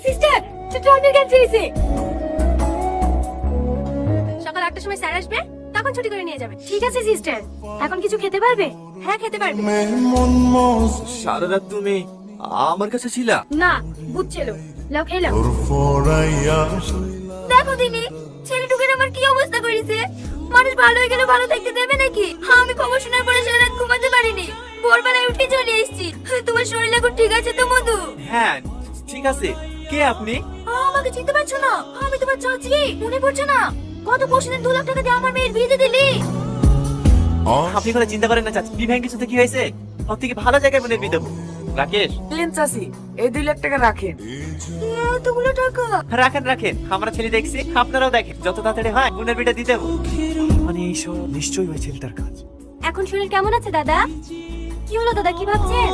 Sister, ট্রামের গান চেয়েছে। সকাল 8টার সময় স্যার আসবে, তখন ছুটি করে নিয়ে যাবে। ঠিক আছে সিস্টার। এখন কিছু খেতে পারবে? হ্যাঁ, খেতে পারবে। সারা রাত তুমি আমার কাছে ছিলা? না, বুঝছিল। লাও খেলাম। দেখো দিনি, ছেলেটুকের আমার কি অবস্থা করেছে। মানুষ ভালো হয়ে গেলে ভালো থাকতে দেবে নাকি? আমি খবর শোনার পরে সারা রাত ঘুমাতে পারিনি। ভোরবেলায় উঠে চলে এসেছি। তোমার শরীর এখন ঠিক আছে তো মধু? হ্যাঁ ঠিক আছে। কে আপনি? আমাকে চিনতে পারছো না? আমি তোমার চাচি। মনে পড়ছে না? গত পরশুদিন 2 লাখ টাকা দিয়ে আমার মেয়ের বিয়ে দিলি। আপনি কোনো চিন্তা করেন না চাচি, বিভাগ কিছুতে কি হয়েছে? সব থেকে ভালো জায়গায় মনে বিয়ে দেবো। রাকেশ, প্লেন চাষি, এই 2 লাখ টাকা রাখেন। এতগুলো টাকা? রাখেন রাখেন, আমরা ছেলে দেখছি, আপনারাও দেখেন। যত তাড়াতাড়ি হয় বোনের বিয়েটা দিয়ে দেবো। মানে এইসব নিশ্চয়ই ওই ছেলেটার কাজ। এখন শরীর কেমন আছে দাদা? কি হলো দাদা, কি ভাবছেন?